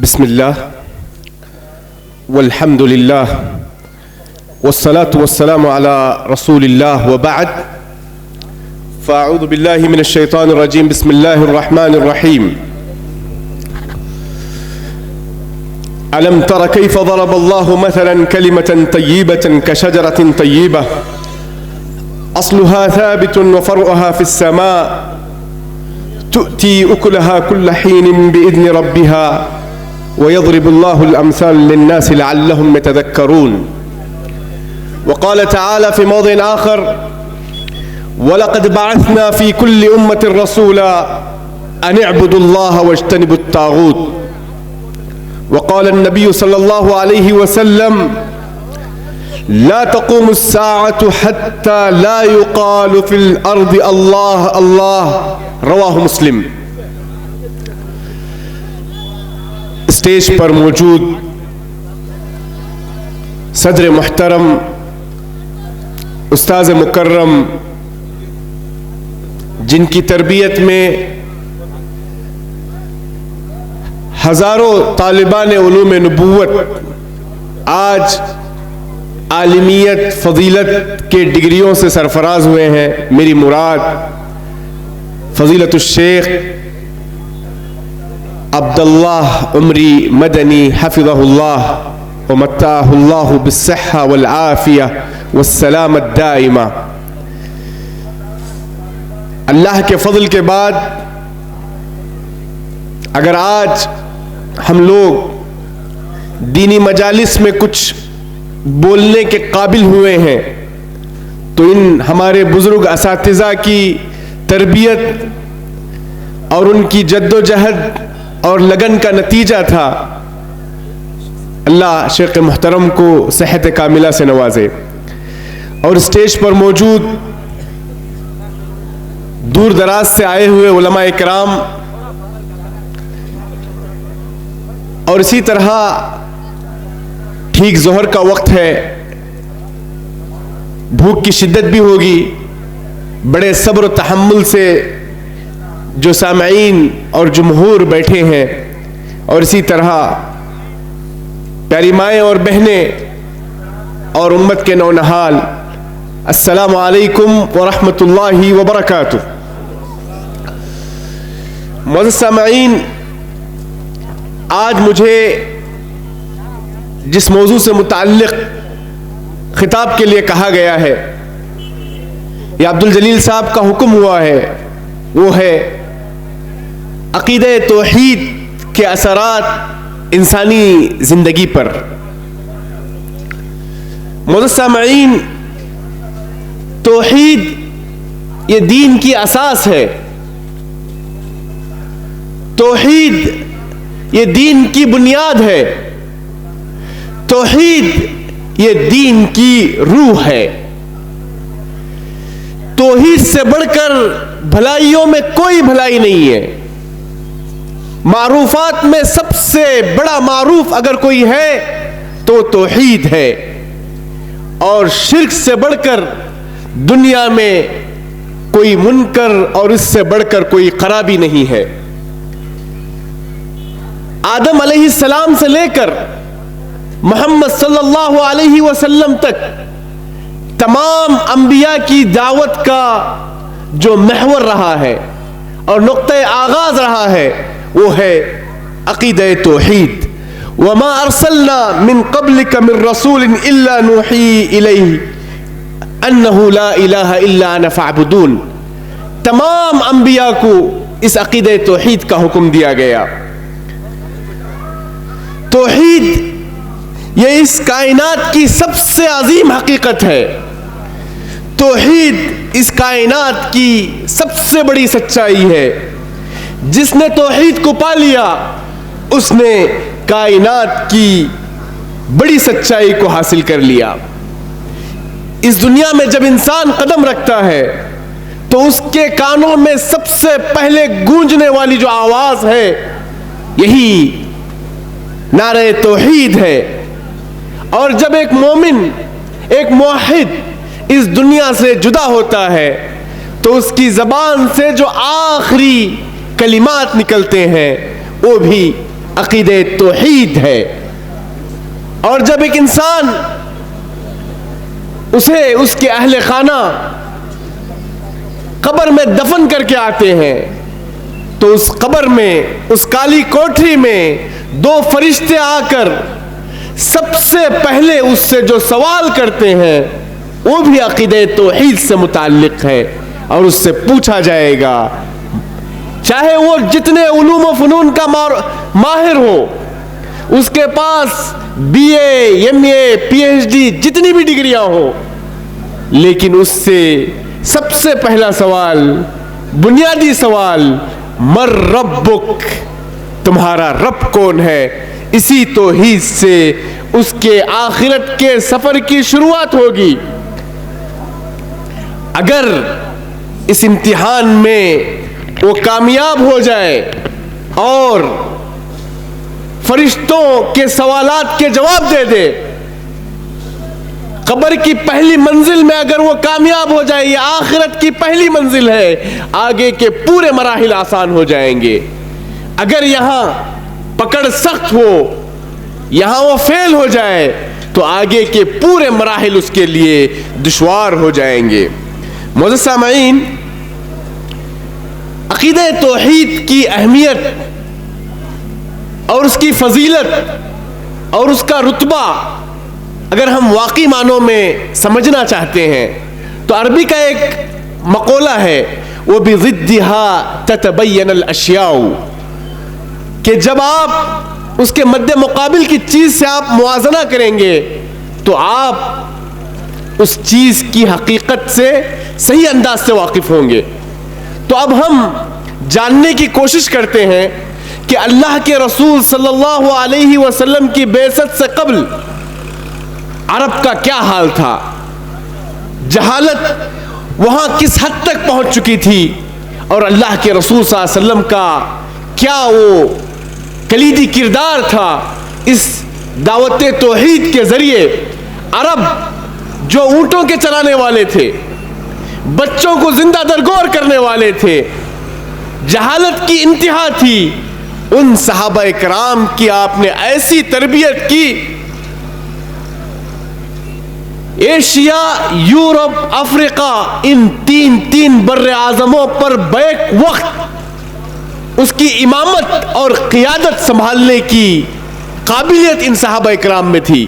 بسم الله والحمد لله والصلاة والسلام على رسول الله وبعد فأعوذ بالله من الشيطان الرجيم. بسم الله الرحمن الرحيم. ألم تر كيف ضرب الله مثلا كلمة طيبة كشجرة طيبة أصلها ثابت وفرعها في السماء تؤتي أكلها كل حين بإذن ربها ويضرب الله الأمثال للناس لعلهم يتذكرون. وقال تعالى في موضع آخر: ولقد بعثنا في كل أمة رسولا أن اعبدوا الله واجتنبوا الطاغوت. وقال النبي صلى الله عليه وسلم: لا تقوم الساعة حتى لا يقال في الأرض الله الله. رواہ مسلم. اسٹیج پر موجود صدر محترم، استاذ مکرم، جن کی تربیت میں ہزاروں طالبان علوم نبوت آج عالمیت فضیلت کے ڈگریوں سے سرفراز ہوئے ہیں، میری مراد فضیلت الشیخ عبداللہ عمری مدنی حفظہ اللہ ومتعہ اللہ بالصحہ والعافیہ والسلام الدائمہ. اللہ کے فضل کے بعد اگر آج ہم لوگ دینی مجالس میں کچھ بولنے کے قابل ہوئے ہیں تو ان ہمارے بزرگ اساتذہ کی تربیت اور ان کی جد و جہد اور لگن کا نتیجہ تھا. اللہ شیخ محترم کو صحت کاملہ سے نوازے. اور اسٹیج پر موجود دور دراز سے آئے ہوئے علماء کرام اور اسی طرح ٹھیک ظہر کا وقت ہے، بھوک کی شدت بھی ہوگی، بڑے صبر و تحمل سے جو سامعین اور جمہور بیٹھے ہیں، اور اسی طرح پیاری مائیں اور بہنیں اور امت کے نونہال، السلام علیکم ورحمۃ اللہ وبرکاتہ. معزز سامعین، آج مجھے جس موضوع سے متعلق خطاب کے لیے کہا گیا ہے، یہ عبد الجلیل صاحب کا حکم ہوا ہے، وہ ہے عقیدہ توحید کے اثرات انسانی زندگی پر. معزز سامعین، توحید یہ دین کی اساس ہے، توحید یہ دین کی بنیاد ہے، توحید یہ دین کی روح ہے. توحید سے بڑھ کر بھلائیوں میں کوئی بھلائی نہیں ہے. معروفات میں سب سے بڑا معروف اگر کوئی ہے تو توحید ہے. اور شرک سے بڑھ کر دنیا میں کوئی منکر اور اس سے بڑھ کر کوئی خرابی نہیں ہے. آدم علیہ السلام سے لے کر محمد صلی اللہ علیہ وسلم تک تمام انبیاء کی دعوت کا جو محور رہا ہے اور نقطہ آغاز رہا ہے وہ ہے عقیدہ توحید. وما ارسلنا من قبلک من رسول الا نوحی الیہ انہ لا الہ الا انا فاعبدون. تمام انبیاء کو اس عقیدہ توحید کا حکم دیا گیا. توحید یہ اس کائنات کی سب سے عظیم حقیقت ہے. توحید اس کائنات کی سب سے بڑی سچائی ہے. جس نے توحید کو پا لیا اس نے کائنات کی بڑی سچائی کو حاصل کر لیا. اس دنیا میں جب انسان قدم رکھتا ہے تو اس کے کانوں میں سب سے پہلے گونجنے والی جو آواز ہے یہی نعرہ توحید ہے. اور جب ایک مومن، ایک موحد اس دنیا سے جدا ہوتا ہے تو اس کی زبان سے جو آخری کلمات نکلتے ہیں وہ بھی عقیدہ توحید ہے. اور جب ایک انسان اسے اس کے اہل خانہ قبر میں دفن کر کے آتے ہیں تو اس قبر میں, اس کالی کوٹری میں دو فرشتے آ کر سب سے پہلے اس سے جو سوال کرتے ہیں وہ بھی عقیدہ توحید سے متعلق ہے. اور اس سے پوچھا جائے گا, چاہے وہ جتنے علوم و فنون کا ماہر ہو, اس کے پاس BA, MA, PhD جتنی بھی ڈگریاں ہو, لیکن اس سے سب سے پہلا سوال, بنیادی سوال, مر ربک, تمہارا رب کون ہے. اسی توحید سے اس کے آخرت کے سفر کی شروعات ہوگی. اگر اس امتحان میں وہ کامیاب ہو جائے اور فرشتوں کے سوالات کے جواب دے دے, قبر کی پہلی منزل میں اگر وہ کامیاب ہو جائے, یہ آخرت کی پہلی منزل ہے, آگے کے پورے مراحل آسان ہو جائیں گے. اگر یہاں پکڑ سخت ہو, یہاں وہ فیل ہو جائے تو آگے کے پورے مراحل اس کے لیے دشوار ہو جائیں گے. معزز سامعین, عقیدہ توحید کی اہمیت اور اس کی فضیلت اور اس کا رتبہ اگر ہم واقعی معنوں میں سمجھنا چاہتے ہیں تو عربی کا ایک مقولہ ہے, وہ بِضِدِّهَا تَتَبَيَّنَ الْأَشْيَاءُ, کہ جب آپ اس کے مد مقابل کی چیز سے آپ موازنہ کریں گے تو آپ اس چیز کی حقیقت سے صحیح انداز سے واقف ہوں گے. تو اب ہم جاننے کی کوشش کرتے ہیں کہ اللہ کے رسول صلی اللہ علیہ وسلم کی بعثت سے قبل عرب کا کیا حال تھا, جہالت وہاں کس حد تک پہنچ چکی تھی, اور اللہ کے رسول صلی اللہ علیہ وسلم کا کیا وہ کلیدی کردار تھا اس دعوت توحید کے ذریعے. عرب جو اونٹوں کے چرانے والے تھے, بچوں کو زندہ درگور کرنے والے تھے, جہالت کی انتہا تھی, ان صحابہ کرام کی آپ نے ایسی تربیت کی, ایشیا, یورپ, افریقہ, ان تین بر اعظموں پر بیک وقت اس کی امامت اور قیادت سنبھالنے کی قابلیت ان صحابہ کرام میں تھی.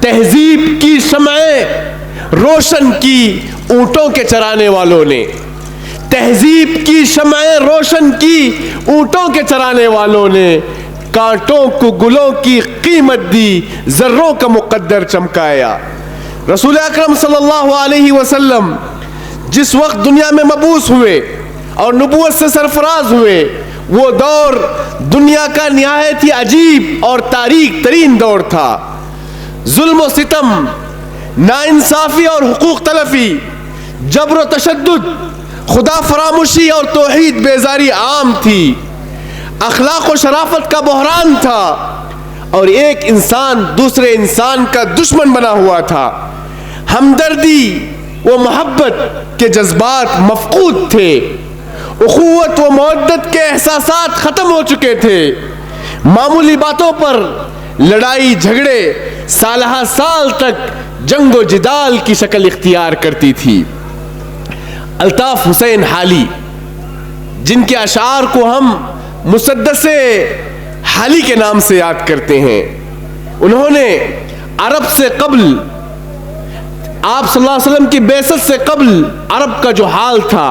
تہذیب کی شمعیں روشن کی اونٹوں کے چرانے والوں نے, تہذیب کی شمعیں روشن کی اونٹوں کے چرانے والوں نے, کانٹوں کو گلوں کی قیمت دی, ذروں کا مقدر چمکایا. رسول اکرم صلی اللہ علیہ وسلم جس وقت دنیا میں مبعوث ہوئے اور نبوت سے سرفراز ہوئے, وہ دور دنیا کا نہایت ہی عجیب اور تاریک ترین دور تھا. ظلم و ستم, ناانصافی اور حقوق تلفی, جبر و تشدد, خدا فراموشی اور توحید بیزاری عام تھی. اخلاق و شرافت کا بحران تھا اور ایک انسان دوسرے انسان کا دشمن بنا ہوا تھا. ہمدردی و محبت کے جذبات مفقود تھے, اخوت و مودت کے احساسات ختم ہو چکے تھے. معمولی باتوں پر لڑائی جھگڑے سالہ سال تک جنگ و جدال کی شکل اختیار کرتی تھی. الطاف حسین حالی, جن کے اشعار کو ہم مسدس حالی کے نام سے یاد کرتے ہیں, انہوں نے عرب سے قبل, آپ صلی اللہ علیہ وسلم کی بعثت سے قبل عرب کا جو حال تھا,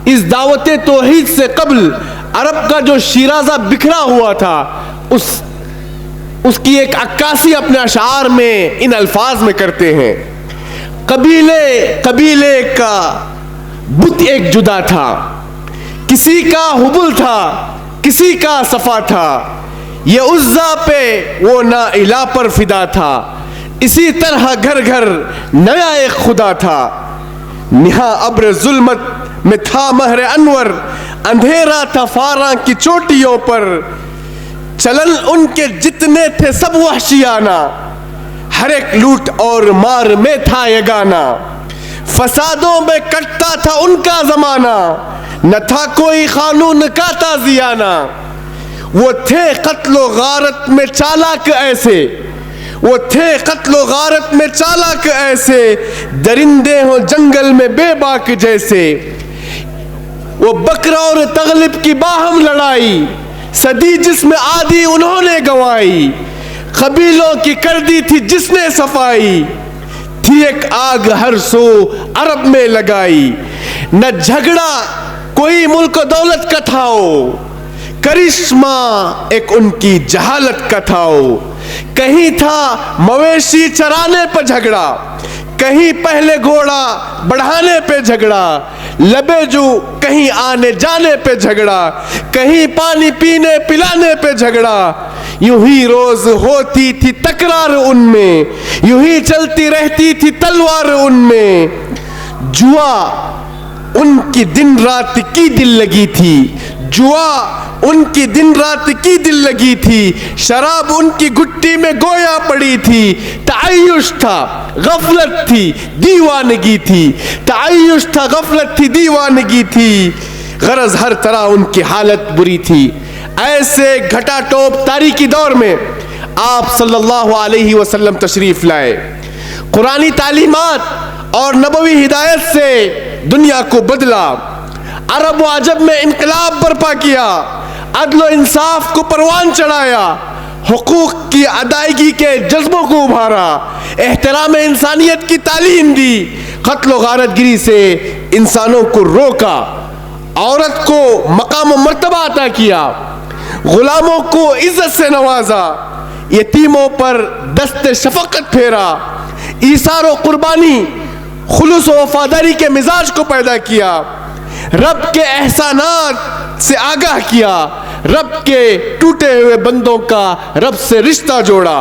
اس دعوت توحید سے قبل عرب کا جو شیرازہ بکھرا ہوا تھا, اس کی ایک عکاسی اپنے اشعار میں ان الفاظ میں کرتے ہیں. قبیلے کا بت ایک جدا تھا, کسی کا حبل تھا کسی کا صفا تھا, یہ عزا پہ وہ نا الہ پر فدا تھا, اسی طرح گھر گھر نیا ایک خدا تھا. نہا ابر ظلمت میں تھا مہر انور, اندھیرا تھا فاراں کی چوٹیوں پر, چلن ان کے جتنے تھے سب وحشیانہ, ہر ایک لوٹ اور مار میں تھا یگانہ. فسادوں میں کٹتا تھا ان کا زمانہ, نہ تھا کوئی قانون کا تازیانہ. وہ تھے قتل و غارت میں چالاک ایسے، وہ تھے قتل و غارت میں چالاک ایسے، درندے ہوں جنگل میں بے باک جیسے۔ وہ بکرا اور تغلب کی باہم لڑائی، صدی جس میں آدھی انہوں نے گنوائی، قبیلوں کی کر دی تھی جس نے صفائی، تھی ایک آگ ہر سو عرب میں لگائی۔ نہ جھگڑا کوئی ملک و دولت کا تھاؤ، کرشمہ ایک ان کی جہالت کا تھاؤ۔ کہیں تھا مویشی چرانے پہ جھگڑا، کہیں پہلے گھوڑا بڑھانے پہ جھگڑا، لبے جو کہیں آنے جانے پہ جھگڑا، کہیں پانی پینے پلانے پہ جھگڑا۔ یوں ہی روز ہوتی تھی تکرار ان میں، یوں ہی چلتی رہتی تھی تلوار ان میں۔ جوا ان کی دن رات کی دل لگی تھی، جوا ان کی دن رات کی دل لگی تھی، شراب ان کی گھٹی میں گویا پڑی تھی۔ تعیش تھا غفلت تھی دیوانگی تھی، تعیش تھا غفلت تھی دیوانگی تھی، غرض ہر طرح ان کی حالت بری تھی۔ ایسے گھٹا ٹوپ تاریکی دور میں آپ صلی اللہ علیہ وسلم تشریف لائے، قرآنی تعلیمات اور نبوی ہدایت سے دنیا کو بدلا، عرب و عجم میں انقلاب برپا کیا، عدل و انصاف کو پروان چڑھایا، حقوق کی ادائیگی کے جذبوں کو ابھارا، احترام انسانیت کی تعلیم دی، قتل و غارت گری سے انسانوں کو روکا، عورت کو مقام و مرتبہ عطا کیا، غلاموں کو عزت سے نوازا، یتیموں پر دست شفقت پھیرا، ایثار و قربانی خلوص و وفاداری کے مزاج کو پیدا کیا، رب کے احسانات سے آگاہ کیا، رب کے ٹوٹے ہوئے بندوں کا رب سے رشتہ جوڑا۔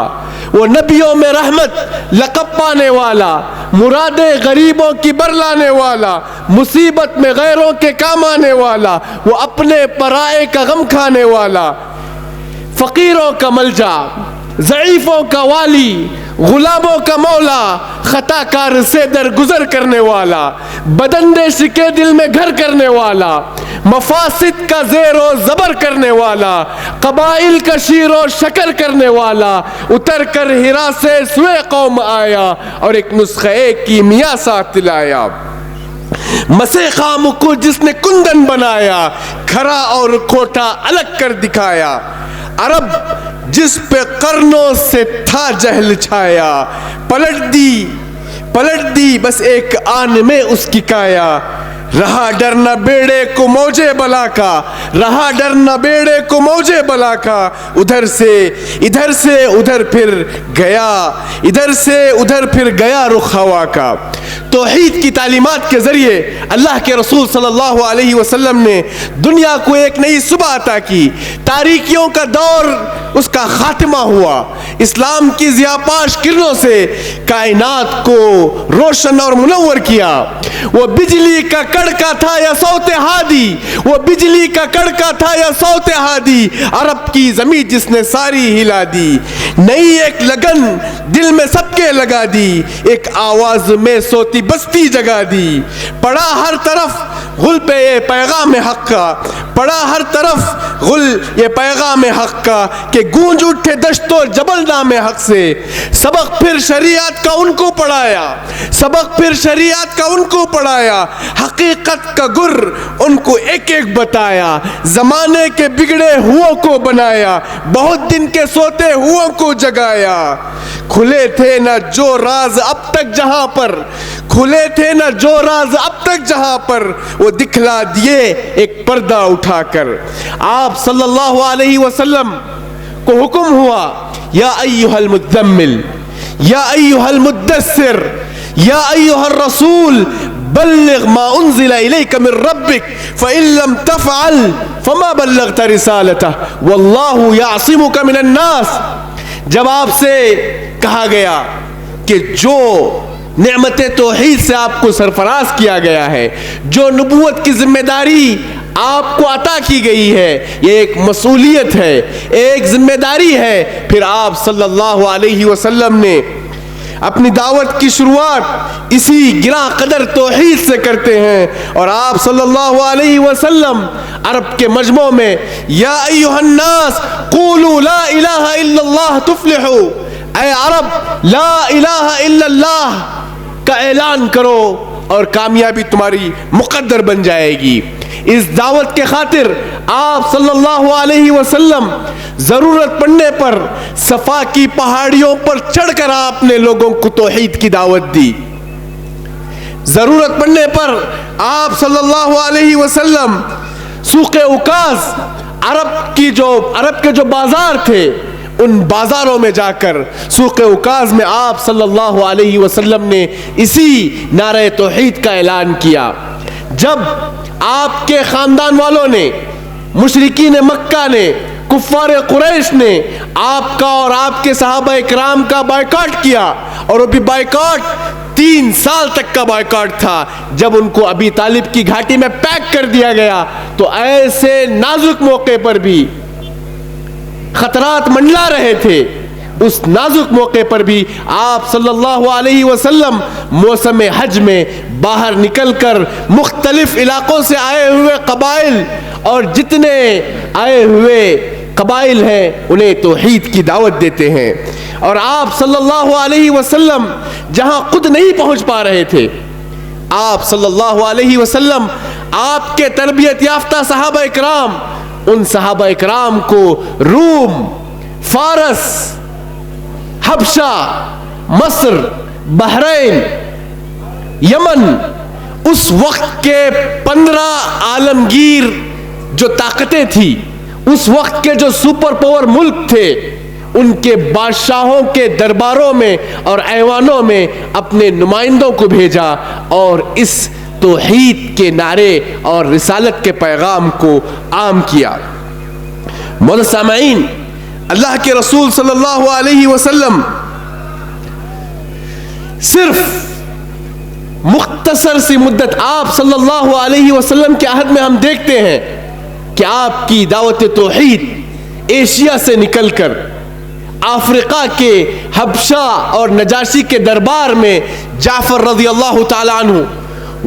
وہ نبیوں میں رحمت لقب پانے والا، مرادیں غریبوں کی برلانے والا، مصیبت میں غیروں کے کام آنے والا، وہ اپنے پرائے کا غم کھانے والا، فقیروں کا ملجا، ضعیفوں کا والی، غلاموں کا مولا، خطا کار سے درگزر کرنے والا، بداندیش کے دل میں گھر کرنے والا، مفاسد کا زیر و زبر کرنے والا، قبائل کا شیر و شکر کرنے والا، اتر کر ہرا سے سوئے قوم آیا اور ایک نسخہ کیمیا ساتھ لایا۔ مسیح خام کو جس نے کندن بنایا، کھرا اور کھوٹا الگ کر دکھایا، عرب جس پہ قرنوں سے تھا جہل چھایا، پلٹ دی بس ایک آن میں اس کی کایا۔ رہا ڈرنا بیڑے کو موجے بلا کا، رہا ڈرنا بیڑے کو موجے بلا کا، ادھر سے ادھر پھر گیا، ادھر سے ادھر پھر گیا رخ ہوا کا۔ توحید کی تعلیمات کے ذریعے اللہ کے رسول صلی اللہ علیہ وسلم نے دنیا کو ایک نئی صبح عطا کی، تاریکیوں کا دور اس کا خاتمہ ہوا، اسلام کی ضیاءپاش کرنوں سے کائنات کو روشن اور منور کیا۔ وہ بجلی کا کڑکا تھا یا صوت ہادی، وہ بجلی کا کڑکا تھا یا صوت ہادی، عرب کی زمین جس نے ساری ہلا دی، نئی ایک لگن دل میں سب کے لگا دی، ایک آواز میں سوتی بستی جگا دی۔ پڑا ہر طرف غل پہ یہ پیغام حق کا، پڑا ہر طرف غل یہ پیغام حق کا، کہ گونج اٹھے دشت و جبل نام حق سے۔ سبق پھر شریعت کا ان کو پڑھایا، سبق پھر شریعت کا ان کو پڑھایا، حقیقت کا گر ان کو ایک ایک بتایا، زمانے کے بگڑے ہو کو بنایا، بہت دن کے سوتے ہو کو جگایا۔ کھلے تھے نہ جو راز اب تک جہاں پر، کھلے تھے نہ جو راز اب تک جہاں پر، وہ دکھلا دیے ایک پردہ اٹھا کر۔ آپ صلی اللہ علیہ وسلم کو حکم ہوا، یا ایھا المزمل، یا ایھا المدثر، یا ایھا الرسول بلغ ما انزل الیک من ربک فإن لم تفعل فما بلغت رسالتہ واللہ یعصمک من الناس۔ جب آپ سے کہا گیا کہ جو نعمت توحید سے آپ کو سرفراز کیا گیا ہے، جو نبوت کی ذمہ داری آپ کو عطا کی گئی ہے، یہ ایک مسئولیت ہے، ایک ذمہ داری ہے، پھر آپ صلی اللہ علیہ وسلم نے اپنی دعوت کی شروعات اسی گراں قدر توحید سے کرتے ہیں، اور آپ صلی اللہ علیہ وسلم عرب کے مجموع میں یا ایھا الناس قولوا لا الہ الا اللہ تفلحوا، اے عرب لا الہ الا اللہ کا اعلان کرو اور کامیابی تمہاری مقدر بن جائے گی۔ اس دعوت کے خاطر آپ صلی اللہ علیہ وسلم ضرورت پڑنے پر صفا کی پہاڑیوں پر چڑھ کر آپ نے لوگوں کو توحید کی دعوت دی۔ ضرورت پڑنے پر آپ صلی اللہ علیہ وسلم سوق عکاظ، عرب کے جو بازار تھے، ان بازاروں میں جا کر سوق عکاظ میں آپ صلی اللہ علیہ وسلم نے اسی نعرہ توحید کا اعلان کیا۔ جب آپ کے خاندان والوں نے، مشرکین مکہ نے، کفار قریش نے آپ کا اور آپ کے صحابہ اکرام کا بائیکاٹ کیا، اور وہ بھی بائیکاٹ 3 سال تک کا بائیکاٹ تھا، جب ان کو ابی طالب کی گھاٹی میں پیک کر دیا گیا، تو ایسے نازک موقع پر بھی خطرات منڈلا رہے تھے، اس نازک موقع پر بھی آپ صلی اللہ علیہ وسلم موسم حج میں باہر نکل کر مختلف علاقوں سے آئے ہوئے قبائل اور جتنے آئے ہوئے قبائل ہیں انہیں توحید کی دعوت دیتے ہیں۔ اور آپ صلی اللہ علیہ وسلم جہاں خود نہیں پہنچ پا رہے تھے، آپ صلی اللہ علیہ وسلم آپ کے تربیت یافتہ صحابہ اکرام، ان صحابہ اکرام کو روم، فارس، حبشہ، مصر، بحرین، یمن، اس وقت کے 15 عالمگیر جو طاقتیں تھی، اس وقت کے جو سپر پاور ملک تھے، ان کے بادشاہوں کے درباروں میں اور ایوانوں میں اپنے نمائندوں کو بھیجا اور اس توحید کے نعرے اور رسالت کے پیغام کو عام کیا۔ معزز سامعین، اللہ کے رسول صلی اللہ علیہ وسلم صرف مختصر سی مدت، آپ صلی اللہ علیہ وسلم کے عہد میں ہم دیکھتے ہیں کہ آپ کی دعوت توحید ایشیا سے نکل کر افریقہ کے حبشہ اور نجاشی کے دربار میں جعفر رضی اللہ تعالی عنہ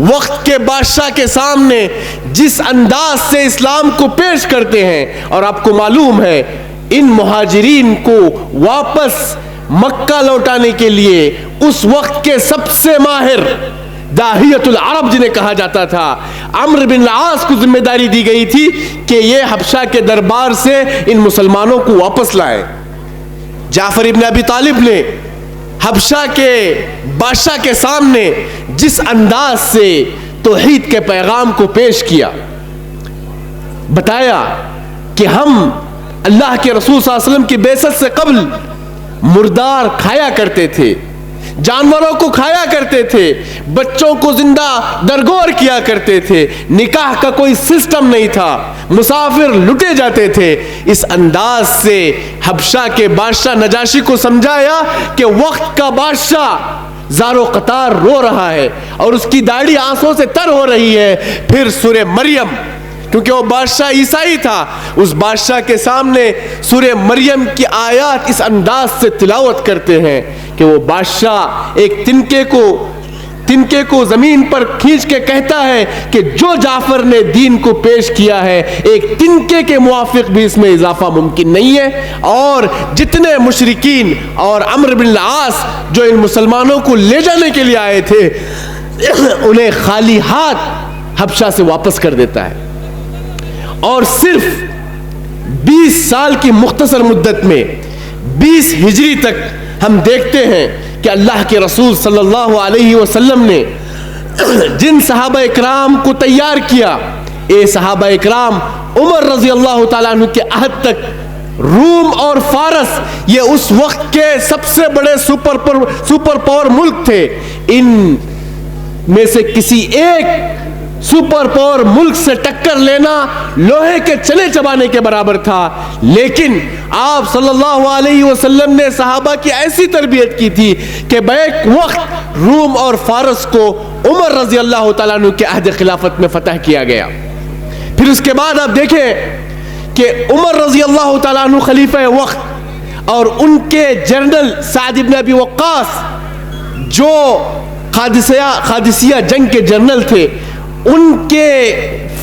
وقت کے بادشاہ کے سامنے جس انداز سے اسلام کو پیش کرتے ہیں، اور آپ کو معلوم ہے ان مہاجرین کو واپس مکہ لوٹانے کے لیے اس وقت کے سب سے ماہر داہیت العرب جنہیں کہا جاتا تھا، عمرو بن العاص کو ذمہ داری دی گئی تھی کہ یہ حبشہ کے دربار سے ان مسلمانوں کو واپس لائیں۔ جعفر ابن ابی طالب نے حبشہ کے بادشاہ کے سامنے جس انداز سے توحید کے پیغام کو پیش کیا، بتایا کہ ہم اللہ کے رسول صلی اللہ علیہ وسلم کی بعثت سے قبل مردار کھایا کرتے تھے، جانوروں کو کھایا کرتے تھے، بچوں کو زندہ درگور کیا کرتے تھے، نکاح کا کوئی سسٹم نہیں تھا، مسافر لٹے جاتے تھے۔ اس انداز سے حبشہ کے بادشاہ نجاشی کو سمجھایا کہ وقت کا بادشاہ زار و قطار رو رہا ہے اور اس کی داڑھی آنسوں سے تر ہو رہی ہے۔ پھر سورہ مریم، کیونکہ وہ بادشاہ عیسائی تھا، اس بادشاہ کے سامنے سورہ مریم کی آیات اس انداز سے تلاوت کرتے ہیں کہ وہ بادشاہ ایک تنکے کو زمین پر کھینچ کے کہتا ہے کہ جو جعفر نے دین کو پیش کیا ہے ایک تنکے کے موافق بھی اس میں اضافہ ممکن نہیں ہے، اور جتنے مشرکین اور عمرو بن العاص جو ان مسلمانوں کو لے جانے کے لیے آئے تھے انہیں خالی ہاتھ حبشہ سے واپس کر دیتا ہے۔ اور صرف 20 سال کی مختصر مدت میں 20 ہجری تک ہم دیکھتے ہیں کہ اللہ کے رسول صلی اللہ علیہ وسلم نے جن صحابہ اکرام کو تیار کیا، اے صحابہ اکرام عمر رضی اللہ تعالیٰ عنہ کے عہد تک روم اور فارس یہ اس وقت کے سب سے بڑے سپر پاور ملک تھے۔ ان میں سے کسی ایک سپر پاور ملک سے ٹکر لینا لوہے کے چنے چبانے کے برابر تھا، لیکن آپ صلی اللہ علیہ وسلم نے صحابہ کی ایسی تربیت کی تھی کہ بیک وقت روم اور فارس کو عمر رضی اللہ تعالیٰ عنہ کے عہد خلافت میں فتح کیا گیا۔ پھر اس کے بعد آپ دیکھیں کہ عمر رضی اللہ تعالیٰ عنہ خلیفہ وقت اور ان کے جنرل سعد بن ابی وقاص جو قادسیہ جنگ کے جنرل تھے، ان کے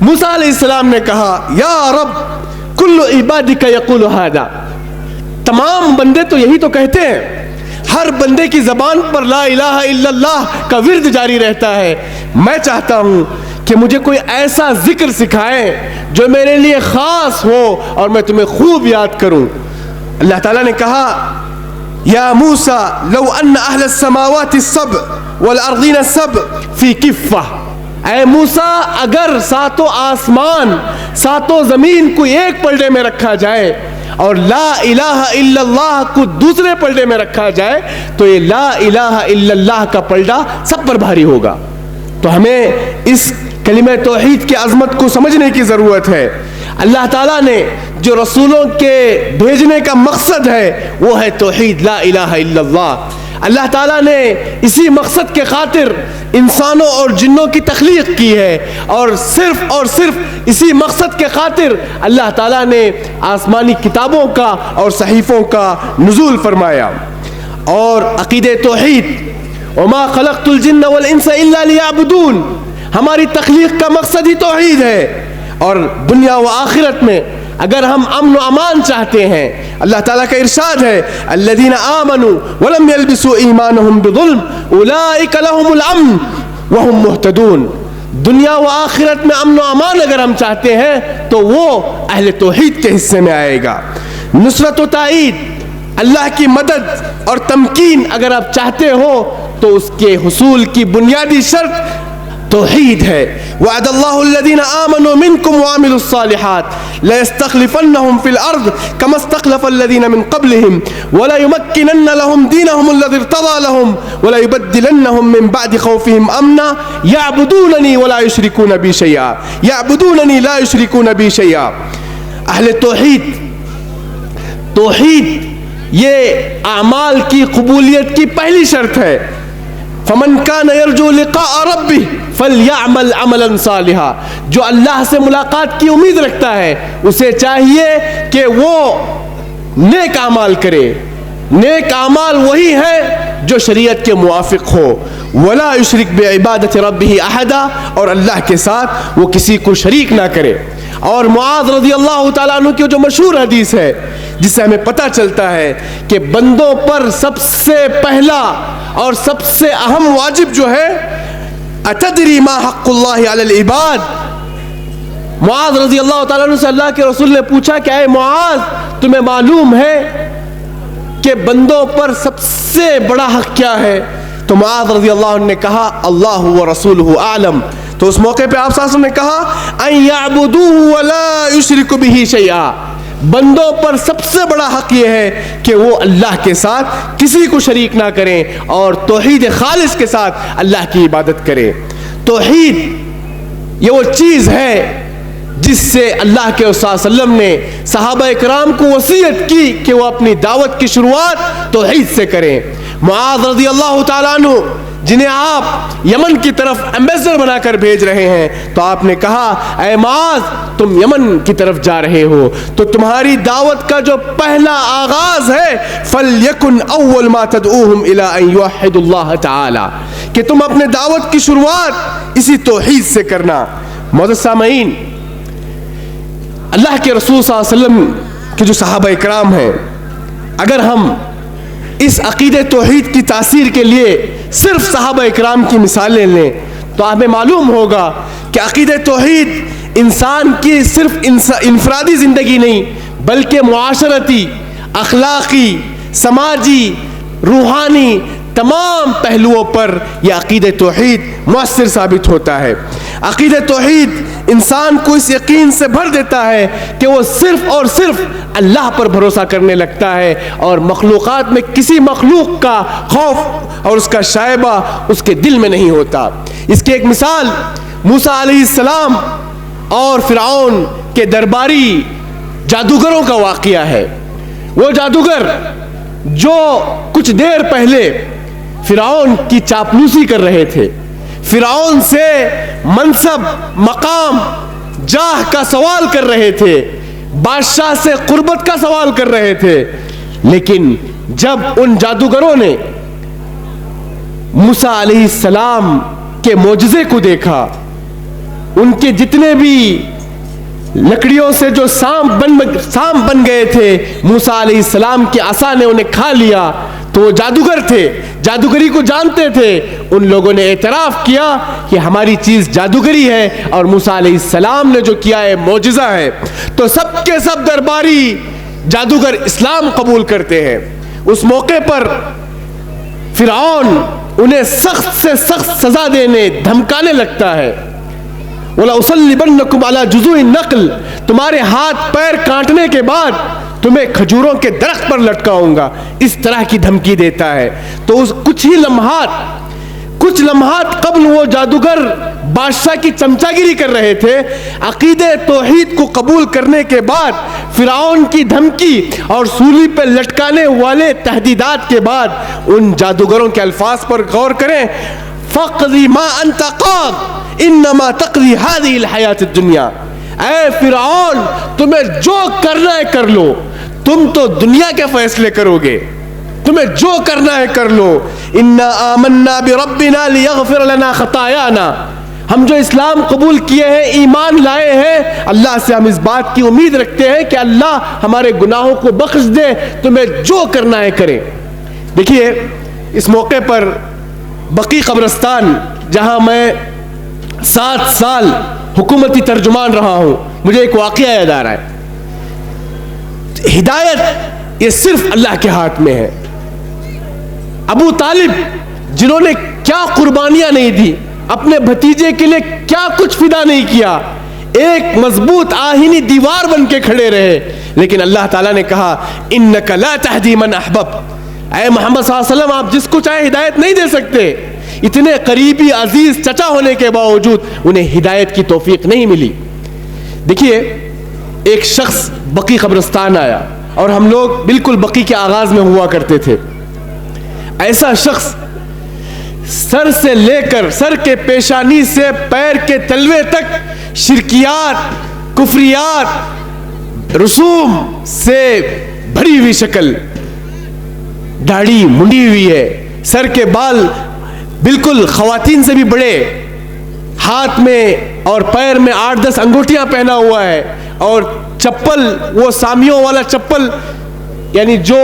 موسیٰ علیہ السلام نے کہا یا رب کل عبادک یقول ھذا، تمام بندے تو یہی تو کہتے ہیں، ہر بندے کی زبان پر لا الہ الا اللہ کا ورد جاری رہتا ہے، میں چاہتا ہوں کہ مجھے کوئی ایسا ذکر سکھائیں جو میرے لیے خاص ہو اور میں تمہیں خوب یاد کروں۔ اللہ تعالیٰ نے کہا یا موسیٰ لو ان اہل السماوات السبع والارضین السبع فی کفہ، اے موسیٰ اگر ساتوں آسمان ساتوں زمین کو ایک پلڑے میں رکھا جائے اور لا الہ الا اللہ کو دوسرے پلڑے میں رکھا جائے تو یہ لا الہ الا اللہ کا پلڑا سب پر بھاری ہوگا۔ تو ہمیں اس کلمہ توحید کی عظمت کو سمجھنے کی ضرورت ہے۔ اللہ تعالیٰ نے جو رسولوں کے بھیجنے کا مقصد ہے وہ ہے توحید لا الہ الا اللہ۔ اللہ تعالیٰ نے اسی مقصد کے خاطر انسانوں اور جنوں کی تخلیق کی ہے، اور صرف اسی مقصد کے خاطر اللہ تعالیٰ نے آسمانی کتابوں کا اور صحیفوں کا نزول فرمایا۔ اور عقیدہ توحید وما خلقت الجن والانس الا لیعبدون، ہماری تخلیق کا مقصد ہی توحید ہے۔ اور دنیا و آخرت میں اگر ہم امن و امان چاہتے ہیں، اللہ تعالیٰ کا ارشاد ہے الذین آمنوا ولم یلبسوا ایمانہم بظلم اولئک لہم الامن وہم مہتدون، دنیا و آخرت میں امن و امان اگر ہم چاہتے ہیں تو وہ اہل توحید کے حصے میں آئے گا۔ نصرت و تائید، اللہ کی مدد اور تمکین اگر آپ چاہتے ہو تو اس کے حصول کی بنیادی شرط توحید ہے۔ وعد اللہ الذین آمنوا منکم وعملوا الصالحات ليستخلفنهم في الارض كما استخلف الذین من قبلهم وليمكنن لهم دینهم الذی ارتضى لهم وليبدلنهم من بعد خوفهم امنا يعبدونني ولا يشركون بي شيئا يعبدونني لا يشركون بي شيئا۔ اہل توحید یہ اعمال کی قبولیت کی پہلی شرط ہے۔ فمن کان یرجو لقاء ربہ فلیعمل عملا صالحا، جو اللہ سے ملاقات کی امید رکھتا ہے اسے چاہیے کہ وہ نیک اعمال کرے۔ نیک اعمال وہی ہے جو شریعت کے موافق ہو۔ ولا یشرک بعبادۃ ربہ احدا، اور اللہ کے ساتھ وہ کسی کو شریک نہ کرے۔ اور معاذ رضی اللہ تعالیٰ عنہ کی جو مشہور حدیث ہے جس سے ہمیں پتہ چلتا ہے کہ بندوں پر سب سے پہلا اور سب سے اہم واجب جو ہے اتدری ما حق اللہ علی العباد، معاذ رضی اللہ تعالیٰ عنہ سے اللہ کے رسول نے پوچھا کہ اے معاذ تمہیں معلوم ہے کہ بندوں پر سب سے بڑا حق کیا ہے؟ تو معاذ رضی اللہ عنہ نے کہا اللہ و رسولہ اعلم۔ تو اس موقع پہ آپ صلی اللہ علیہ وسلم نے کہا ان یعبدوہ ولا یشرکوا بہ شیئا، بندوں پر سب سے بڑا حق یہ ہے کہ وہ اللہ کے ساتھ کسی کو شریک نہ کریں اور توحید خالص کے ساتھ اللہ کی عبادت کریں۔ توحید یہ وہ چیز ہے جس سے اللہ کے صلی اللہ علیہ وسلم نے صحابہ اکرام کو وصیت کی کہ وہ اپنی دعوت کی شروعات توحید سے کریں۔ معاذ رضی اللہ تعالیٰ عنہ جنہیں آپ یمن کی طرف ایمبیسڈر بنا کر بھیج رہے ہیں، تو آپ نے کہا اے معاذ تم یمن کی طرف جا رہے ہو تو تمہاری دعوت کا جو پہلا آغاز ہے فَلْيَكُنْ أَوَّلْ مَا تَدْعُوهُمْ إِلَىٰ أَن يُوحِّدُوا اللَّهَ تَعَالَىٰ، کہ تم اپنے دعوت کی شروعات اسی توحید سے کرنا۔ معزز سامعین، اللہ کے رسول صلی اللہ علیہ وسلم کے جو صحابہ اکرام ہیں، اگر ہم اس عقیدہ توحید کی تاثیر کے لیے صرف صحابہ اکرام کی مثالیں لیں تو ہمیں معلوم ہوگا کہ عقیدہ توحید انسان کی صرف انفرادی زندگی نہیں بلکہ معاشرتی، اخلاقی، سماجی، روحانی تمام پہلوؤں پر یہ عقیدہ توحید مؤثر ثابت ہوتا ہے۔ عقیدہ توحید انسان کو اس یقین سے بھر دیتا ہے کہ وہ صرف اور صرف اللہ پر بھروسہ کرنے لگتا ہے اور مخلوقات میں کسی مخلوق کا خوف اور اس کا شائبہ اس کے دل میں نہیں ہوتا۔ اس کی ایک مثال موسیٰ علیہ السلام اور فرعون کے درباری جادوگروں کا واقعہ ہے۔ وہ جادوگر جو کچھ دیر پہلے فرعون کی چاپلوسی کر رہے تھے، فرعون سے منصب، مقام، جاہ کا سوال کر رہے تھے، بادشاہ سے قربت کا سوال کر رہے تھے، لیکن جب ان جادوگروں نے موسیٰ علیہ السلام کے معجزے کو دیکھا ان کے جتنے بھی لکڑیوں سے جو سانپ بن گئے تھے، موسیٰ علیہ السلام کی عصا نے انہیں کھا لیا. تو وہ جادوگر تھے، جادوگری کو جانتے تھے. ان لوگوں نے اعتراف کیا کہ ہماری چیز جادوگری ہے اور موسیٰ علیہ السلام نے جو کیا ہے معجزہ ہے. تو سب کے سب درباری جادوگر اسلام قبول کرتے ہیں. اس موقع پر فرعون انہیں سخت سے سخت سزا دینے دھمکانے لگتا ہے. وَلَأُصَلِّبَنَّكُمْ عَلَى جُذُوعِ النَّخْلِ، تمہارے ہاتھ پیر کاٹنے کے بعد تمہیں کھجوروں کے درخت پر لٹکاؤں گا. اس طرح کی دھمکی دیتا ہے. تو اس کچھ لمحات قبل وہ جادوگر بادشاہ کی چمچاگیری کر رہے تھے. عقیدے توحید کو قبول کرنے کے بعد فرعون کی دھمکی اور سولی پہ لٹکانے والے تہدیدات کے بعد ان جادوگروں کے الفاظ پر غور کریں. فَقْضِ مَا أَنْتَ قَاضٍ إِنَّمَا تَقْضِي هَذِهِ الْحَيَاةِ الدُّنْيَا. اے فرعون، تمہیں جو کرنا ہے کر لو، تم تو دنیا کے فیصلے کرو گے، تمہیں جو کرنا ہے کر لو. اِنَّا آمَنَّا بِرَبِّنَا لِيَغْفِرَ لَنَا خَطَايَانَا، ہم جو اسلام قبول کیے ہیں، ایمان لائے ہیں، اللہ سے ہم اس بات کی امید رکھتے ہیں کہ اللہ ہمارے گناہوں کو بخش دے، تمہیں جو کرنا ہے کریں. دیکھیے اس موقع پر بقی قبرستان، جہاں میں 7 سال حکومتی ترجمان رہا ہوں، مجھے ایک واقعہ یاد آ رہا ہے. ہدایت یہ صرف اللہ کے ہاتھ میں ہے. ابو طالب جنہوں نے کیا قربانیاں نہیں دی، اپنے بھتیجے کے لیے کیا کچھ فدا نہیں کیا، ایک مضبوط آہینی دیوار بن کے کھڑے رہے. لیکن اللہ تعالیٰ نے کہا انک لا تہدی من احببت، اے محمد صلی اللہ علیہ وسلم آپ جس کو چاہے ہدایت نہیں دے سکتے. اتنے قریبی عزیز چچا ہونے کے باوجود انہیں ہدایت کی توفیق نہیں ملی. دیکھیے ایک شخص بقی قبرستان آیا اور ہم لوگ بالکل بقی کے آغاز میں ہوا کرتے تھے. ایسا شخص سر سے لے کر سر کے پیشانی سے پیر کے تلوے تک شرکیات، کفریات، رسوم سے بھری ہوئی شکل، داڑھی منڈی ہوئی ہے، سر کے بال بالکل خواتین سے بھی بڑے، ہاتھ میں اور پیر میں 8-10 انگوٹیاں پہنا ہوا ہے، اور چپل وہ سامیوں والا چپل، یعنی جو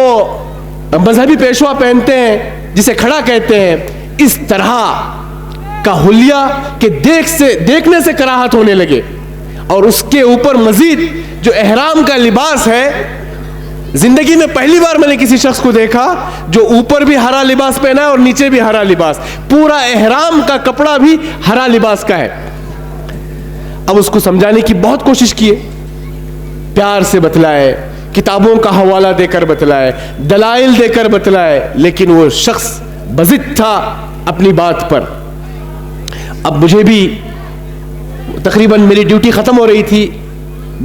مذہبی پیشوا پہنتے ہیں جسے کھڑا کہتے ہیں، اس طرح کا حلیہ کہ دیکھنے سے کراہت ہونے لگے. اور اس کے اوپر مزید جو احرام کا لباس ہے، زندگی میں پہلی بار میں نے کسی شخص کو دیکھا جو اوپر بھی ہرا لباس پہنا ہے اور نیچے بھی ہرا لباس، پورا احرام کا کپڑا بھی ہرا لباس کا ہے. اب اس کو سمجھانے کی بہت کوشش کیے، پیار سے بتلائے، کتابوں کا حوالہ دے کر بتلائے، دلائل دے کر بتلائے، لیکن وہ شخص بضد تھا اپنی بات پر. اب مجھے بھی تقریباً میری ڈیوٹی ختم ہو رہی تھی،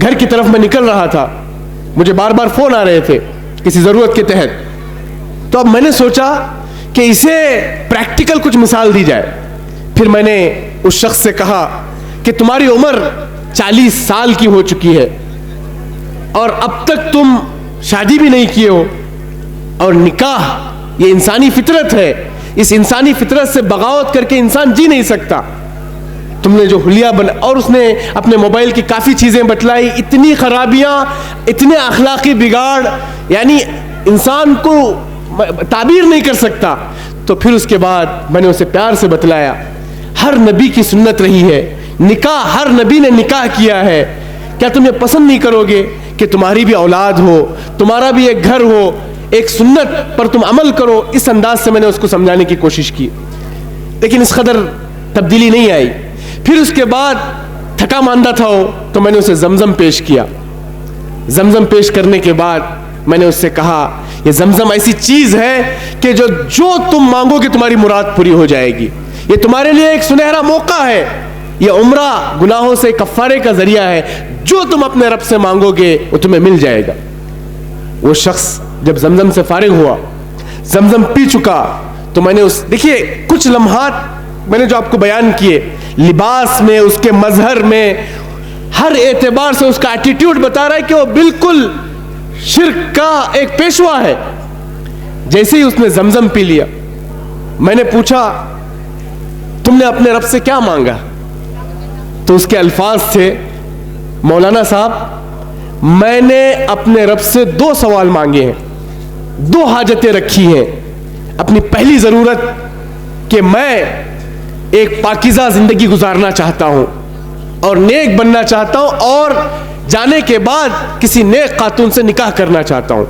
گھر کی طرف میں نکل رہا تھا، مجھے بار بار فون آ رہے تھے کسی ضرورت کے تحت. تو اب میں نے سوچا کہ اسے پریکٹیکل کچھ مثال دی جائے. پھر میں نے اس شخص سے کہا کہ تمہاری عمر 40 سال کی ہو چکی ہے اور اب تک تم شادی بھی نہیں کیے ہو، اور نکاح یہ انسانی فطرت ہے، اس انسانی فطرت سے بغاوت کر کے انسان جی نہیں سکتا. تم نے جو حلیہ بنا، اور اس نے اپنے موبائل کی کافی چیزیں بتلائی، اتنی خرابیاں، اتنے اخلاقی بگاڑ، یعنی انسان کو تعبیر نہیں کر سکتا. تو پھر اس کے بعد میں نے اسے پیار سے بتلایا ہر نبی کی سنت رہی ہے، نکاح ہر نبی نے نکاح کیا ہے، کیا تم یہ پسند نہیں کرو گے کہ تمہاری بھی اولاد ہو، تمہارا بھی ایک گھر ہو، ایک سنت پر تم عمل کرو. اس انداز سے میں نے اس کو سمجھانے کی کوشش کی، لیکن اس قدر تبدیلی نہیں آئی. پھر اس کے بعد تھکا ماندہ تھا ہو تو میں نے اسے زمزم پیش کیا. زمزم پیش کرنے کے بعد میں نے اس سے کہا یہ زمزم ایسی چیز ہے کہ جو تم مانگو گے تمہاری مراد پوری ہو جائے گی. یہ تمہارے لیے ایک سنہرا موقع ہے، یہ عمرہ گناہوں سے کفارے کا ذریعہ ہے، جو تم اپنے رب سے مانگو گے وہ تمہیں مل جائے گا. وہ شخص جب زمزم سے فارغ ہوا، زمزم پی چکا، تو میں نے دیکھیے کچھ لمحات میں نے جو آپ کو بیان کیے، لباس میں، اس کے مظہر میں، ہر اعتبار سے اس کا ایٹیٹیوڈ بتا رہا ہے کہ وہ بالکل شرک کا ایک پیشوا ہے. جیسے ہی اس نے زمزم پی لیا، میں نے پوچھا تم نے اپنے رب سے کیا مانگا؟ تو اس کے الفاظ تھے, مولانا صاحب میں نے اپنے رب سے 2 سوال مانگے ہیں, 2 حاجتیں رکھی ہیں. اپنی پہلی ضرورت کہ میں ایک پاکیزہ زندگی گزارنا چاہتا ہوں اور نیک بننا چاہتا ہوں, اور جانے کے بعد کسی نیک خاتون سے نکاح کرنا چاہتا ہوں.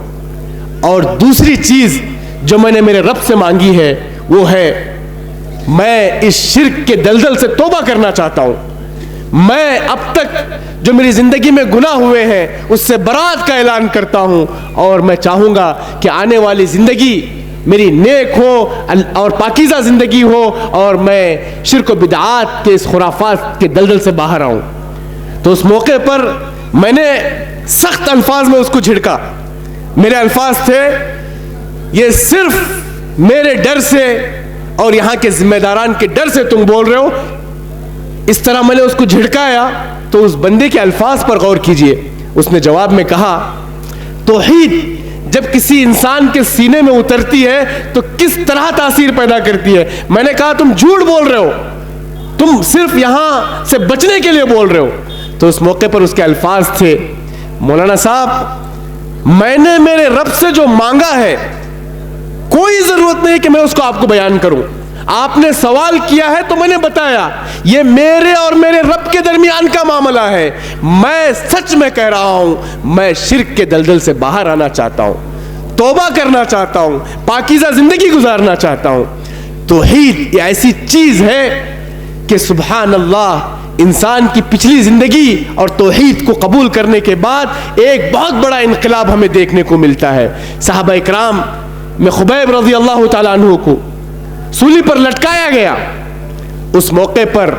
اور دوسری چیز جو میں نے میرے رب سے مانگی ہے وہ ہے میں اس شرک کے دلدل سے توبہ کرنا چاہتا ہوں. میں اب تک جو میری زندگی میں گناہ ہوئے ہیں اس سے برات کا اعلان کرتا ہوں, اور میں چاہوں گا کہ آنے والی زندگی میری نیک ہو اور پاکیزہ زندگی ہو, اور میں شرک و بدعات کے اس خرافات کے دلدل سے باہر آؤں. تو اس موقع پر میں نے سخت الفاظ میں اس کو جھڑکا. میرے الفاظ تھے, یہ صرف میرے ڈر سے اور یہاں کے ذمہ داران کے ڈر سے تم بول رہے ہو. اس طرح میں نے اس کو جھڑکایا. تو اس بندے کے الفاظ پر غور کیجئے. اس نے جواب میں کہا, توحید جب کسی انسان کے سینے میں اترتی ہے تو کس طرح تاثیر پیدا کرتی ہے. میں نے کہا تم جھوٹ بول رہے ہو, تم صرف یہاں سے بچنے کے لیے بول رہے ہو. تو اس موقع پر اس کے الفاظ تھے, مولانا صاحب میں نے میرے رب سے جو مانگا ہے کوئی ضرورت نہیں کہ میں اس کو آپ کو بیان کروں. آپ نے سوال کیا ہے تو میں نے بتایا, یہ میرے اور میرے رب کے درمیان کا معاملہ ہے. میں سچ میں کہہ رہا ہوں, میں شرک کے دلدل سے باہر آنا چاہتا ہوں, توبہ کرنا چاہتا ہوں, پاکیزہ زندگی گزارنا چاہتا ہوں. توحید یہ ایسی چیز ہے کہ سبحان اللہ, انسان کی پچھلی زندگی اور توحید کو قبول کرنے کے بعد ایک بہت بڑا انقلاب ہمیں دیکھنے کو ملتا ہے. صحابہ اکرام میں خبیب رضی اللہ تعالیٰ عنہ کو سولی پر لٹکایا گیا. اس موقع پر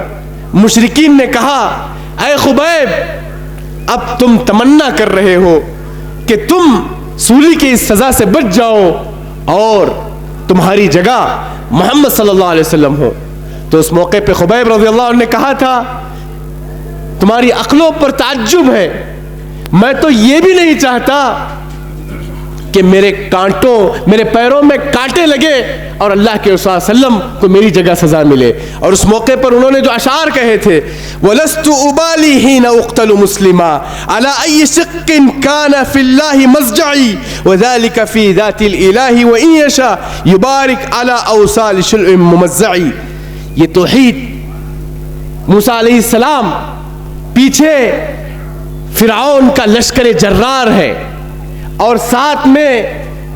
مشرکین نے کہا, اے خبیب اب تم تمنا کر رہے ہو کہ تم سولی کی اس سزا سے بچ جاؤ اور تمہاری جگہ محمد صلی اللہ علیہ وسلم ہو. تو اس موقع پہ خبیب رضی اللہ عنہ نے کہا تھا, تمہاری عقلوں پر تعجب ہے, میں تو یہ بھی نہیں چاہتا کہ میرے پیروں میں کانٹے لگے اور اللہ کے رسول صلی اللہ علیہ وسلم کو میری جگہ سزا ملے. اور اس موقع پر انہوں نے جو اشعار کہے تھے, وَلَسْتُ أُبَالِي حِينَ أُقْتَلُ مُسْلِمًا عَلَىٰ أَيِّ شِقٍّ كَانَ فِي اللَّهِ مَضْجَعِي وَذَلِكَ فِي ذَاتِ الْإِلَٰهِ وَإِن يَشَاء يُبَارِكْ عَلَىٰ أَوْصَالِ شُلْءٍ مُمَزَّعِ. یہ توحید موسیٰ علیہ السلام پیچھے فرعون کا لشکر جرار ہے, اور ساتھ میں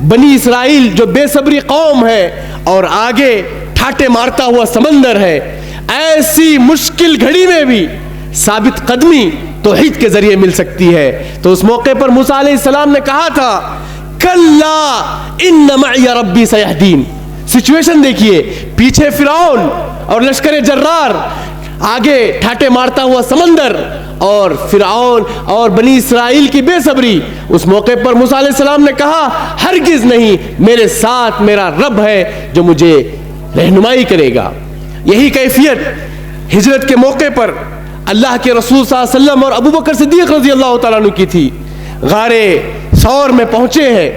بنی اسرائیل جو بے صبری قوم ہے, اور آگے ٹھاٹے مارتا ہوا سمندر ہے. ایسی مشکل گھڑی میں بھی ثابت قدمی توحید کے ذریعے مل سکتی ہے. تو اس موقع پر موسیٰ علیہ السلام نے کہا تھا, کلا ان معی ربی سیہدین. سچویشن دیکھیے, پیچھے فرعون اور لشکر جرار, آگے ٹھاٹے مارتا ہوا سمندر اور فرعون اور بنی اسرائیل کی بے صبری. اس موقع پر موسیٰ علیہ السلام نے کہا, ہرگز نہیں, میرے ساتھ میرا رب ہے جو مجھے رہنمائی کرے گا. یہی کیفیت ہجرت کے موقع پر اللہ کے رسول صلی اللہ علیہ وسلم اور ابو بکر صدیق رضی اللہ تعالیٰ عنہ کی تھی. غارِ ثور میں پہنچے ہیں,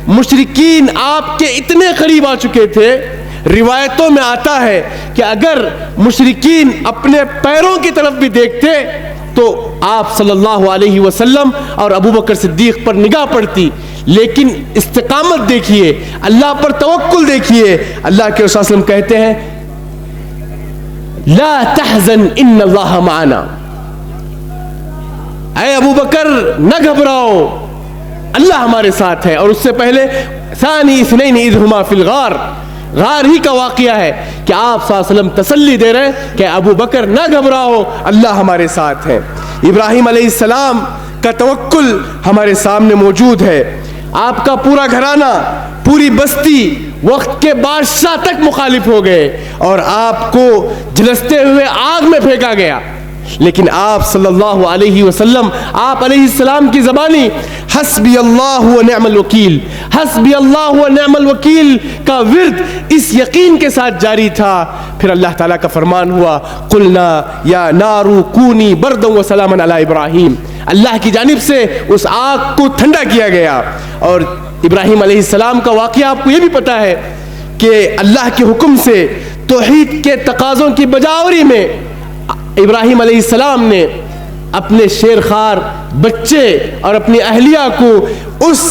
مشرکین آپ کے اتنے قریب آ چکے تھے, روایتوں میں آتا ہے کہ اگر مشرکین اپنے پیروں کی طرف بھی دیکھتے تو آپ صلی اللہ علیہ وسلم اور ابو بکر صدیق پر نگاہ پڑتی. لیکن استقامت دیکھیے, اللہ پر توکل دیکھیے. اللہ کے رسول صلی اللہ علیہ وسلم کہتے ہیں, لا تحزن ان اللہ معنا. اے ابو بکر نہ گھبراؤ, اللہ ہمارے ساتھ ہے. اور اس سے پہلے ثانی اثنین اذ ہما فی الغار, غار ہی کا واقعہ ہے کہ آپ صلی اللہ علیہ وسلم تسلی دے رہے ہیں کہ ابو بکر نہ گھبراؤ, اللہ ہمارے ساتھ ہے. ابراہیم علیہ السلام کا توکل ہمارے سامنے موجود ہے. آپ کا پورا گھرانہ, پوری بستی وقت کے بادشاہ تک مخالف ہو گئے اور آپ کو جھلستے ہوئے آگ میں پھینکا گیا. لیکن آپ صلی اللہ علیہ وسلم, آپ علیہ السلام کی زبانی حسبی اللہ و نعم الوکیل, حسبی اللہ و نعم الوکیل کا ورد اس یقین کے ساتھ جاری تھا. پھر اللہ تعالیٰ کا فرمان ہوا, قلنا یا نار کونی بردا و سلاما علی ابراہیم. اللہ کی جانب سے اس آگ کو ٹھنڈا کیا گیا. اور ابراہیم علیہ السلام کا واقعہ آپ کو یہ بھی پتا ہے کہ اللہ کے حکم سے توحید کے تقاضوں کی بجاوری میں ابراہیم علیہ السلام نے اپنے شیرخوار بچے اور اپنی اہلیہ کو اس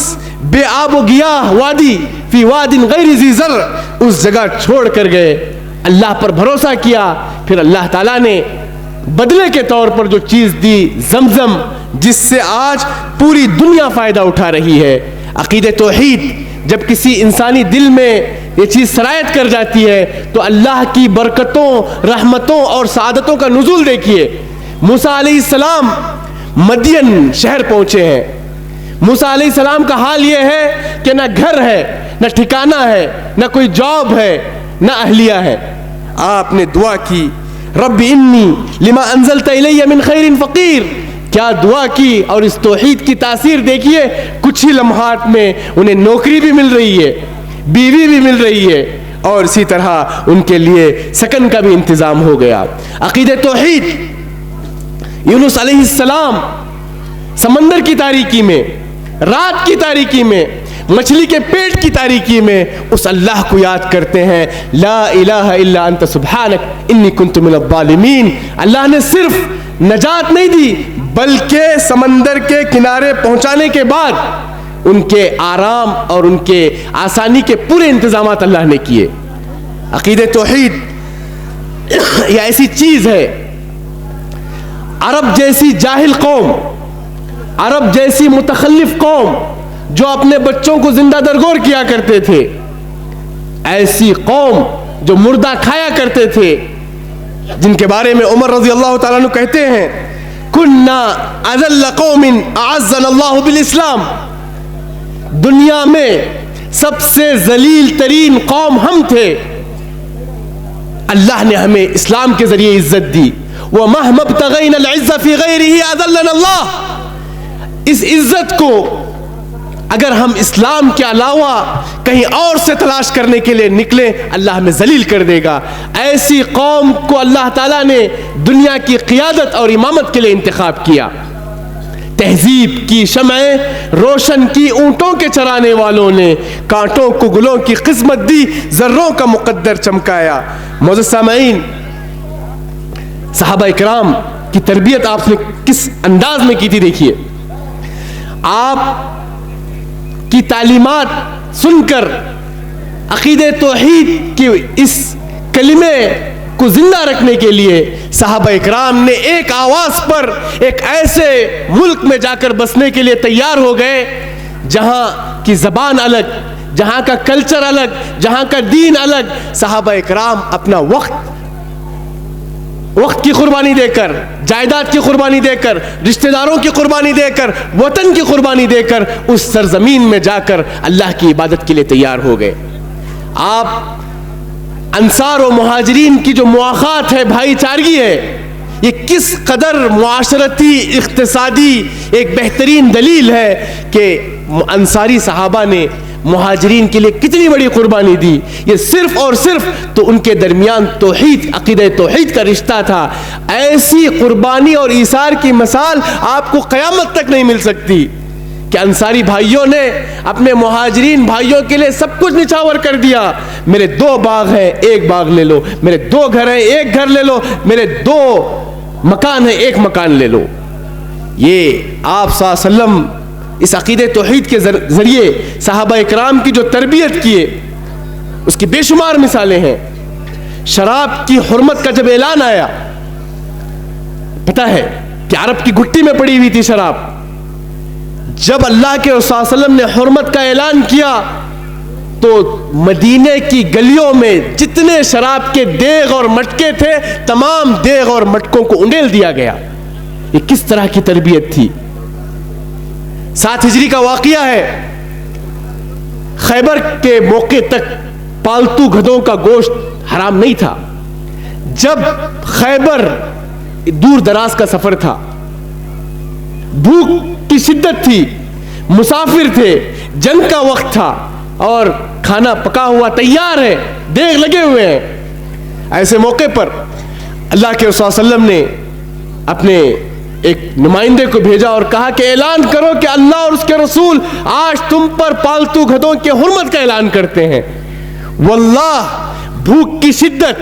بے آب و گیاہ وادی فی واد غیر ذی زرع اس جگہ چھوڑ کر گئے، اللہ پر بھروسہ کیا، پھر اللہ تعالیٰ نے بدلے کے طور پر جو چیز دی زمزم، جس سے آج پوری دنیا فائدہ اٹھا رہی ہے۔ عقیدہ توحید جب کسی انسانی دل میں یہ چیز سرایت کر جاتی ہے تو اللہ کی برکتوں، رحمتوں اور سعادتوں کا نزول دیکھیے۔ موسیٰ علیہ السلام مدین شہر پہنچے ہیں۔ موسیٰ علیہ السلام کا حال یہ ہے کہ نہ گھر ہے، نہ ٹھکانہ ہے، نہ کوئی جاب ہے، نہ اہلیہ ہے۔ آپ نے دعا کی، رب انی لما انزلت الی من خیر فقیر، کیا دعا کی، اور اس توحید کی تاثیر دیکھیے، کچھ ہی لمحات میں انہیں نوکری بھی مل رہی ہے، بیوی بھی مل رہی ہے، اور اسی طرح ان کے لیے سکن کا بھی انتظام ہو گیا۔ عقیدہ توحید، یونس علیہ السلام سمندر کی تاریکی میں، رات کی تاریکی میں، مچھلی کے پیٹ کی تاریکی میں اس اللہ کو یاد کرتے ہیں، لا الہ الا انت سبحانک انی کنت من الظالمین۔ اللہ نے صرف نجات نہیں دی بلکہ سمندر کے کنارے پہنچانے کے بعد ان کے آرام اور ان کے آسانی کے پورے انتظامات اللہ نے کیے۔ عقیدہ توحید یہ ایسی چیز ہے، عرب جیسی جاہل قوم، عرب جیسی متخلف قوم جو اپنے بچوں کو زندہ درگور کیا کرتے تھے، ایسی قوم جو مردہ کھایا کرتے تھے، جن کے بارے میں عمر رضی اللہ تعالیٰ عنہ کہتے ہیں کننا اذل قوم اعزنا اللہ بالاسلام، دنیا میں سب سے ذلیل ترین قوم ہم تھے، اللہ نے ہمیں اسلام کے ذریعے عزت دی۔ وَمَهْمَا ابْتَغَيْنَا الْعِزَّ فِي غَيْرِهِ أَذَلَّنَا اللَّهُ، اس عزت کو اگر ہم اسلام کے علاوہ کہیں اور سے تلاش کرنے کے لیے نکلیں، اللہ ہمیں ذلیل کر دے گا۔ ایسی قوم کو اللہ تعالیٰ نے دنیا کی قیادت اور امامت کے لیے انتخاب کیا۔ تہذیب کی شمعیں روشن کی اونٹوں کے چرانے والوں نے، کانٹوں کو گلوں کی قسمت دی، ذروں کا مقدر چمکایا۔ معزز سامعین، صحابہ اکرام کی تربیت آپ نے کس انداز میں کی تھی دیکھیے۔ آپ کی تعلیمات سن کر عقیدہ توحید کی اس کلمے کو زندہ رکھنے کے لیے صحابہ اکرام نے ایک آواز پر ایک ایسے ملک میں جا کر بسنے کے لیے تیار ہو گئے جہاں کی زبان الگ، جہاں کا کلچر الگ، جہاں کا دین الگ۔ صحابہ اکرام اپنا وقت کی قربانی دے کر، جائیداد کی قربانی دے کر، رشتہ داروں کی قربانی دے کر، وطن کی قربانی دے کر اس سرزمین میں جا کر اللہ کی عبادت کے لیے تیار ہو گئے۔ آپ انصار و مہاجرین کی جو مواخات ہے، بھائی چارگی ہے، یہ کس قدر معاشرتی اقتصادی ایک بہترین دلیل ہے کہ انصاری صحابہ نے مہاجرین کے لیے کتنی بڑی قربانی دی۔ یہ صرف اور صرف تو ان کے درمیان توحید، عقیدہ توحید کا رشتہ تھا۔ ایسی قربانی اور ایثار کی مثال آپ کو قیامت تک نہیں مل سکتی کہ انصاری بھائیوں نے اپنے مہاجرین بھائیوں کے لیے سب کچھ نچھاور کر دیا۔ میرے 2 باغ ہیں، 1 باغ لے لو، میرے 2 گھر ہیں، 1 گھر لے لو، میرے 2 مکان ہیں، 1 مکان لے لو۔ یہ آپ صلی اللہ علیہ وسلم اس عقیدہ توحید کے ذریعے صحابہ اکرام کی جو تربیت کیے، اس کی بے شمار مثالیں ہیں۔ شراب کی حرمت کا جب اعلان آیا، پتہ ہے کہ عرب کی گھٹی میں پڑی ہوئی تھی شراب، جب اللہ کے رسول صلی اللہ علیہ وسلم نے حرمت کا اعلان کیا تو مدینے کی گلیوں میں جتنے شراب کے دیگ اور مٹکے تھے، تمام دیگ اور مٹکوں کو انڈیل دیا گیا۔ یہ کس طرح کی تربیت تھی؟ 7 ہجری کا واقعہ ہے، خیبر کے موقع تک پالتو گدھوں کا گوشت حرام نہیں تھا۔ جب خیبر دور دراز کا سفر تھا، بھوک کی شدت تھی، مسافر تھے، جنگ کا وقت تھا اور کھانا پکا ہوا تیار ہے، دیگ لگے ہوئے ہیں، ایسے موقع پر اللہ کے رسول صلی اللہ علیہ وسلم نے اپنے ایک نمائندے کو بھیجا اور کہا کہ اعلان کرو کہ اللہ اور اس کے رسول آج تم پر پالتو گدھوں کی حرمت کا اعلان کرتے ہیں۔ واللہ بھوک کی شدت،